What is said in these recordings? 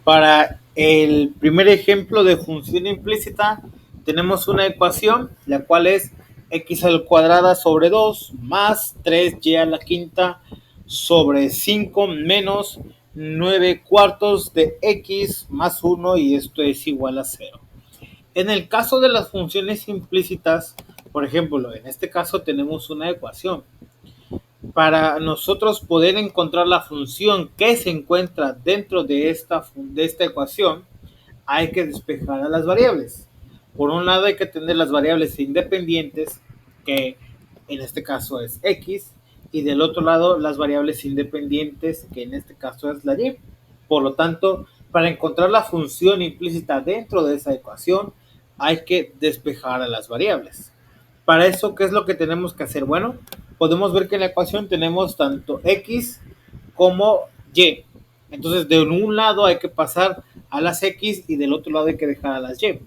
Para el primer ejemplo de función implícita, tenemos una ecuación, la cual es x al cuadrada sobre 2 más 3y a la quinta sobre 5 menos 9 cuartos de x más 1 y esto es igual a 0. En el caso de las funciones implícitas, por ejemplo, en este caso tenemos una ecuación. Para nosotros poder encontrar la función que se encuentra dentro de esta ecuación, hay que despejar a las variables. Por un lado hay que tener las variables independientes, que en este caso es x, y del otro lado las variables independientes, que en este caso es la y. Por lo tanto, para encontrar la función implícita dentro de esa ecuación, hay que despejar a las variables. Para eso, ¿qué es lo que tenemos que hacer? Bueno, podemos ver que en la ecuación tenemos tanto x como y. Entonces, de un lado hay que pasar a las x y del otro lado hay que dejar a las y.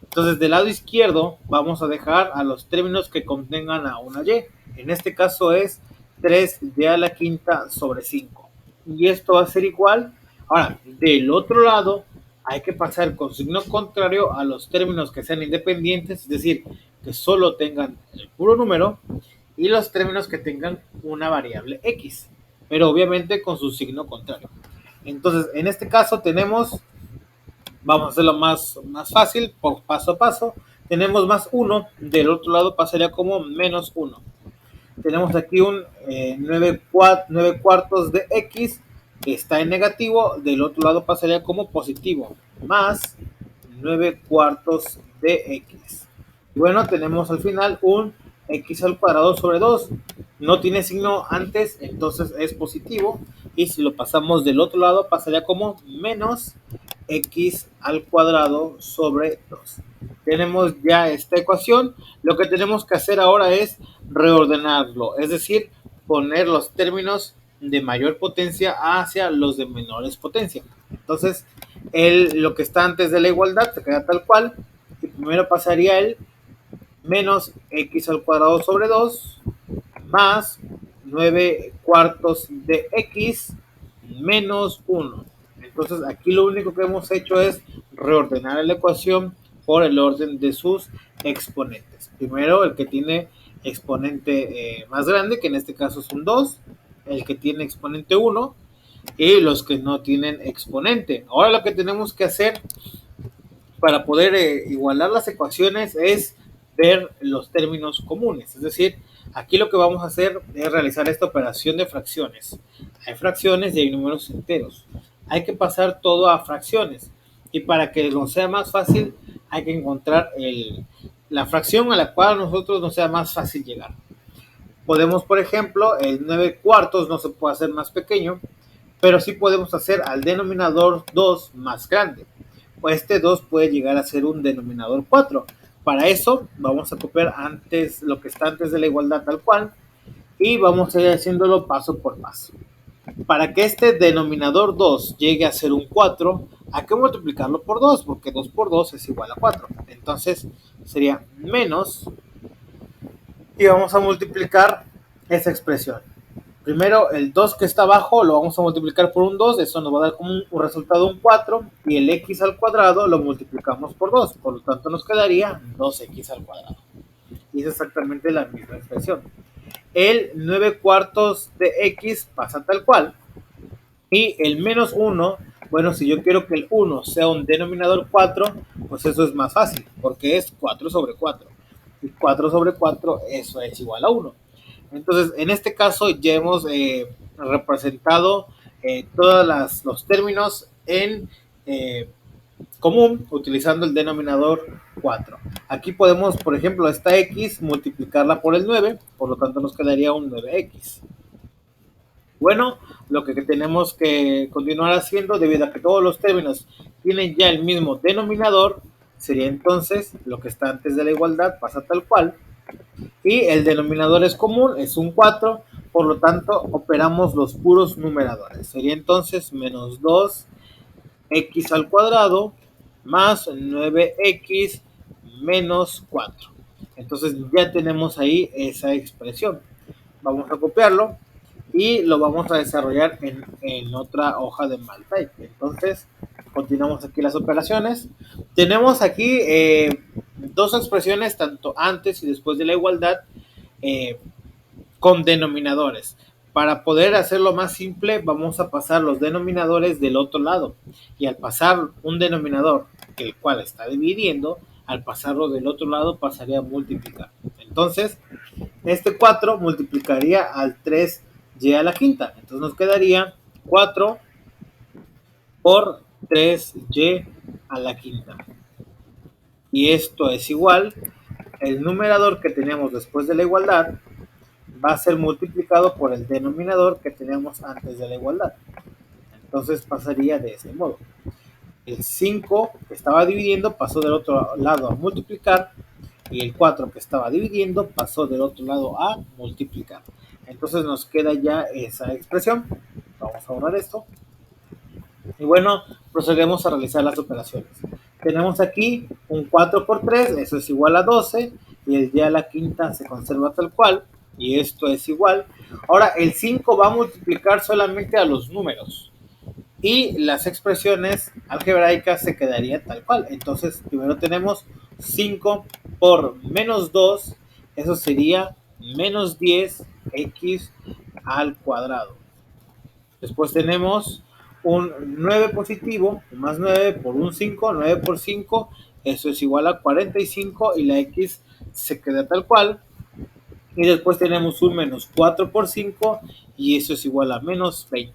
Entonces, del lado izquierdo vamos a dejar a los términos que contengan a una y. En este caso es 3y a la quinta sobre 5. Y esto va a ser igual. Ahora, del otro lado hay que pasar con signo contrario a los términos que sean independientes, es decir, que solo tengan el puro número, y los términos que tengan una variable x, pero obviamente con su signo contrario. Entonces, en este caso tenemos, vamos a hacerlo más fácil, por paso a paso, tenemos más 1, del otro lado pasaría como menos 1. Tenemos aquí un 9 cuartos de x, que está en negativo, del otro lado pasaría como positivo, más 9 cuartos de x. Bueno, tenemos al final un x al cuadrado sobre 2. No tiene signo antes, entonces es positivo. Y si lo pasamos del otro lado, pasaría como menos x al cuadrado sobre 2. Tenemos ya esta ecuación. Lo que tenemos que hacer ahora es reordenarlo, es decir, poner los términos de mayor potencia hacia los de menores potencia. Entonces, lo que está antes de la igualdad se queda tal cual. Y primero pasaría el menos x al cuadrado sobre 2 más 9 cuartos de x menos 1. Entonces aquí lo único que hemos hecho es reordenar la ecuación por el orden de sus exponentes. Primero el que tiene exponente más grande, que en este caso es un 2, el que tiene exponente 1 y los que no tienen exponente. Ahora lo que tenemos que hacer para poder igualar las ecuaciones es ver los términos comunes. Es decir, aquí lo que vamos a hacer es realizar esta operación de fracciones. Hay fracciones y hay números enteros. Hay que pasar todo a fracciones. Y para que nos sea más fácil, hay que encontrar la fracción a la cual a nosotros nos sea más fácil llegar. Podemos, por ejemplo, el 9 cuartos no se puede hacer más pequeño, pero sí podemos hacer al denominador 2 más grande. Este 2 puede llegar a ser un denominador 4. Para eso vamos a copiar antes lo que está antes de la igualdad tal cual y vamos a ir haciéndolo paso por paso. Para que este denominador 2 llegue a ser un 4, hay que multiplicarlo por 2, porque 2 por 2 es igual a 4. Entonces sería menos, y vamos a multiplicar esa expresión. Primero, el 2 que está abajo lo vamos a multiplicar por un 2, eso nos va a dar como un resultado un 4, y el x al cuadrado lo multiplicamos por 2, por lo tanto nos quedaría 2x al cuadrado. Y es exactamente la misma expresión. El 9 cuartos de x pasa tal cual, y el menos 1, bueno, si yo quiero que el 1 sea un denominador 4, pues eso es más fácil, porque es 4 sobre 4. Y 4 sobre 4, eso es igual a 1. Entonces, en este caso ya hemos representado todos los términos en común utilizando el denominador 4. Aquí podemos, por ejemplo, esta x multiplicarla por el 9, por lo tanto nos quedaría un 9x. Bueno, lo que tenemos que continuar haciendo, debido a que todos los términos tienen ya el mismo denominador, sería entonces lo que está antes de la igualdad pasa tal cual, y el denominador es común, es un 4, por lo tanto operamos los puros numeradores. Sería entonces menos 2x al cuadrado más 9x menos 4. Entonces ya tenemos ahí esa expresión. Vamos a copiarlo y lo vamos a desarrollar en otra hoja de Maltype. Entonces Continuamos aquí las operaciones. Tenemos aquí dos expresiones, tanto antes y después de la igualdad, con denominadores. Para poder hacerlo más simple, vamos a pasar los denominadores del otro lado. Y al pasar un denominador, el cual está dividiendo, al pasarlo del otro lado pasaría a multiplicar. Entonces, este 4 multiplicaría al 3y a la quinta. Entonces nos quedaría 4 por 3y a la quinta. Y esto es igual, el numerador que tenemos después de la igualdad va a ser multiplicado por el denominador que teníamos antes de la igualdad. Entonces pasaría de ese modo. El 5 que estaba dividiendo pasó del otro lado a multiplicar y el 4 que estaba dividiendo pasó del otro lado a multiplicar. Entonces nos queda ya esa expresión. Vamos a borrar esto. Y bueno, procedemos a realizar las operaciones. Tenemos aquí un 4 por 3, eso es igual a 12, y el y a la quinta se conserva tal cual, y esto es igual. Ahora, el 5 va a multiplicar solamente a los números, y las expresiones algebraicas se quedarían tal cual. Entonces, primero tenemos 5 por menos 2, eso sería menos 10x al cuadrado. Después tenemos un 9 positivo, más 9 por un 5, 9 por 5, eso es igual a 45 y la x se queda tal cual. Y después tenemos un menos 4 por 5 y eso es igual a menos 20.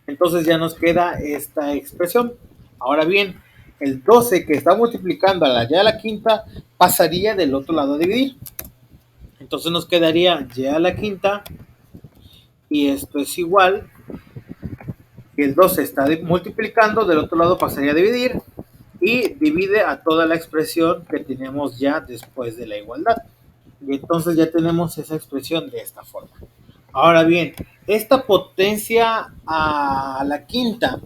Entonces ya nos queda esta expresión. Ahora bien, el 12 que está multiplicando a la y a la quinta pasaría del otro lado a dividir. Entonces nos quedaría y a la quinta y esto es igual, que el 12 está multiplicando, del otro lado pasaría a dividir y divide a toda la expresión que tenemos ya después de la igualdad. Y entonces ya tenemos esa expresión de esta forma. Ahora bien, esta potencia a la quinta,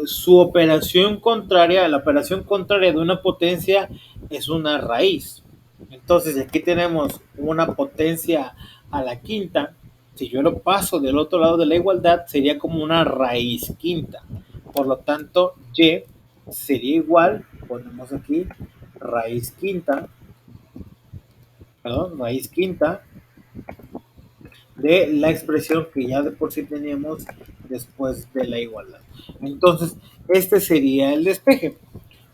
su operación contraria, la operación contraria de una potencia es una raíz. Entonces aquí tenemos una potencia a la quinta. Si yo lo paso del otro lado de la igualdad, sería como una raíz quinta. Por lo tanto, y sería igual, ponemos aquí raíz quinta, raíz quinta de la expresión que ya de por sí teníamos después de la igualdad. Entonces, este sería el despeje.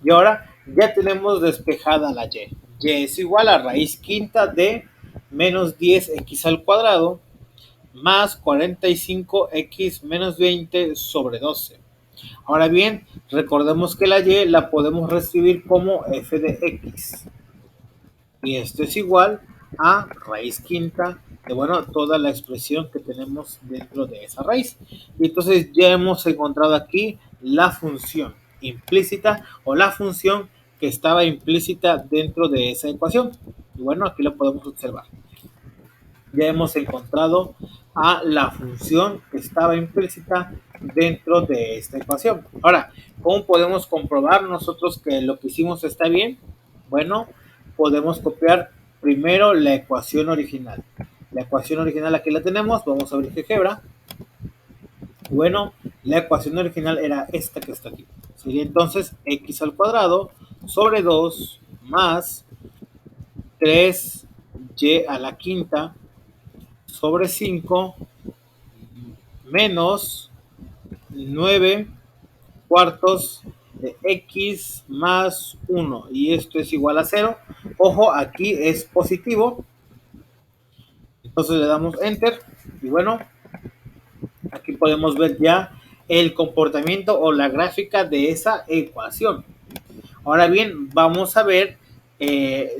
Y ahora ya tenemos despejada la y. Y es igual a raíz quinta de menos 10x al cuadrado más 45x menos 20 sobre 12. Ahora bien, recordemos que la y la podemos reescribir como f de x. Y esto es igual a raíz quinta de, bueno, toda la expresión que tenemos dentro de esa raíz. Y entonces ya hemos encontrado aquí la función implícita o la función que estaba implícita dentro de esa ecuación. Y bueno, aquí lo podemos observar. Ya hemos encontrado a la función que estaba implícita dentro de esta ecuación. Ahora, ¿cómo podemos comprobar nosotros que lo que hicimos está bien? Bueno, podemos copiar primero la ecuación original. La ecuación original aquí la tenemos, vamos a abrir GeoGebra. Bueno, la ecuación original era esta que está aquí. Sería entonces x al cuadrado sobre 2 más 3y a la quinta sobre 5 menos 9 cuartos de x más 1 y esto es igual a 0. Ojo, aquí es positivo. Entonces le damos enter y bueno, aquí podemos ver ya el comportamiento o la gráfica de esa ecuación. Ahora bien, vamos a ver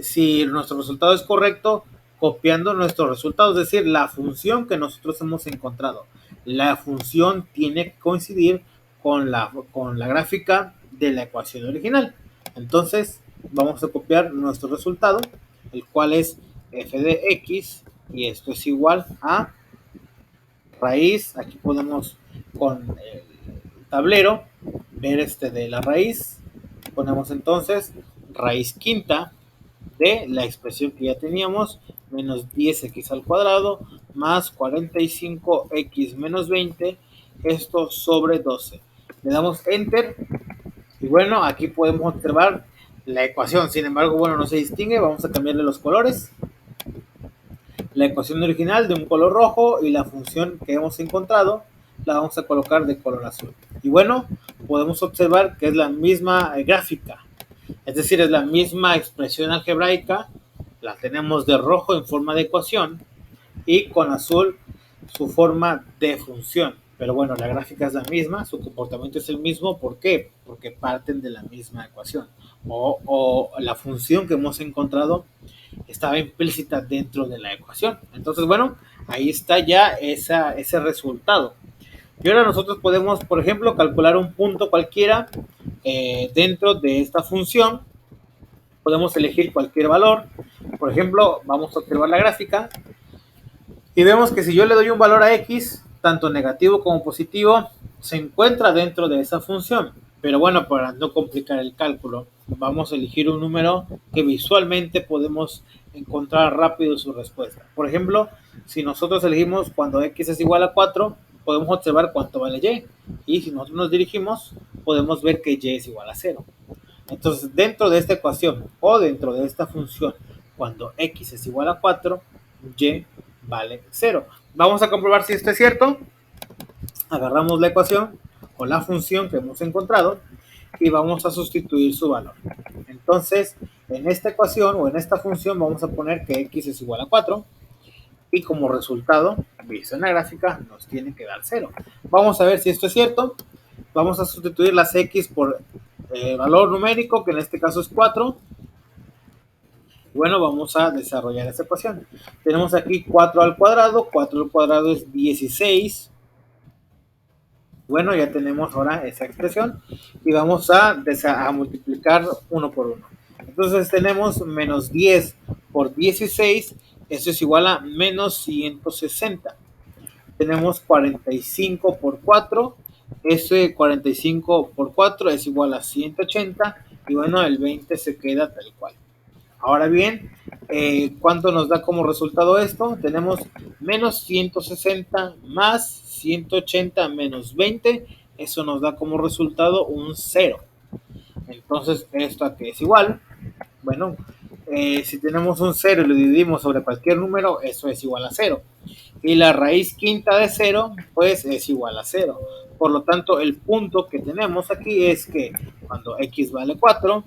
si nuestro resultado es correcto copiando nuestro resultado, es decir, la función que nosotros hemos encontrado. La función tiene que coincidir con la gráfica de la ecuación original. Entonces, vamos a copiar nuestro resultado, el cual es f de x, y esto es igual a raíz. Aquí podemos con el tablero ver de la raíz. Ponemos entonces raíz quinta de la expresión que ya teníamos, menos 10x al cuadrado más 45x menos 20, esto sobre 12. le damos Enter y bueno, aquí podemos observar la ecuación. Sin embargo, bueno, no se distingue. Vamos a cambiarle los colores. La ecuación original de un color rojo y la función que hemos encontrado la vamos a colocar de color azul. Y bueno, podemos observar que es la misma gráfica, es decir, es la misma expresión algebraica. La tenemos de rojo en forma de ecuación y con azul su forma de función. Pero bueno, la gráfica es la misma, su comportamiento es el mismo. ¿Por qué? Porque parten de la misma ecuación. O la función que hemos encontrado estaba implícita dentro de la ecuación. Entonces, bueno, ahí está ya ese resultado. Y ahora nosotros podemos, por ejemplo, calcular un punto cualquiera dentro de esta función. Podemos elegir cualquier valor. Por ejemplo, vamos a observar la gráfica y vemos que si yo le doy un valor a x, tanto negativo como positivo, se encuentra dentro de esa función. Pero bueno, para no complicar el cálculo, vamos a elegir un número que visualmente podemos encontrar rápido su respuesta. Por ejemplo, si nosotros elegimos cuando x es igual a 4, podemos observar cuánto vale y. Y si nosotros nos dirigimos, podemos ver que y es igual a 0. Entonces, dentro de esta ecuación o dentro de esta función, cuando x es igual a 4, y vale 0. Vamos a comprobar si esto es cierto. Agarramos la ecuación o la función que hemos encontrado y vamos a sustituir su valor. Entonces, en esta ecuación o en esta función vamos a poner que x es igual a 4 y como resultado, visto en la gráfica, nos tiene que dar 0. Vamos a ver si esto es cierto. Vamos a sustituir las x por valor numérico, que en este caso es 4. Bueno, vamos a desarrollar esta ecuación. Tenemos aquí 4 al cuadrado. 4 al cuadrado es 16. Bueno, ya tenemos ahora esa expresión. Y vamos a multiplicar 1 por 1. Entonces tenemos menos 10 por 16. Eso es igual a menos 160. Tenemos 45 por 4. Ese 45 por 4 es igual a 180. Y bueno, el 20 se queda tal cual. Ahora bien, ¿cuánto nos da como resultado esto? Tenemos menos 160 más 180 menos 20. Eso nos da como resultado un 0. Entonces, ¿esto a qué es igual? Bueno, si tenemos un 0 y lo dividimos sobre cualquier número, eso es igual a 0. Y la raíz quinta de 0, pues es igual a 0. Por lo tanto, el punto que tenemos aquí es que cuando x vale 4,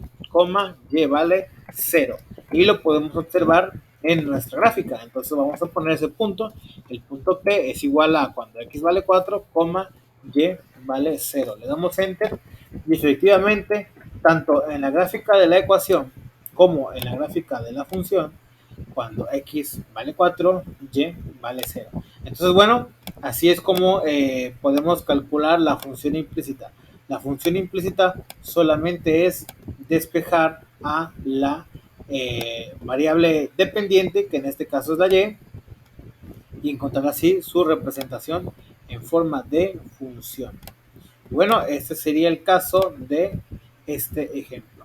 y vale 0. Y lo podemos observar en nuestra gráfica. Entonces vamos a poner ese punto. El punto P es igual a cuando x vale 4, y vale 0. Le damos Enter y efectivamente, tanto en la gráfica de la ecuación como en la gráfica de la función, cuando x vale 4, y vale 0. Entonces, bueno, así es como podemos calcular la función implícita. La función implícita solamente es despejar a la variable dependiente, que en este caso es la y encontrar así su representación en forma de función. Bueno, este sería el caso de este ejemplo.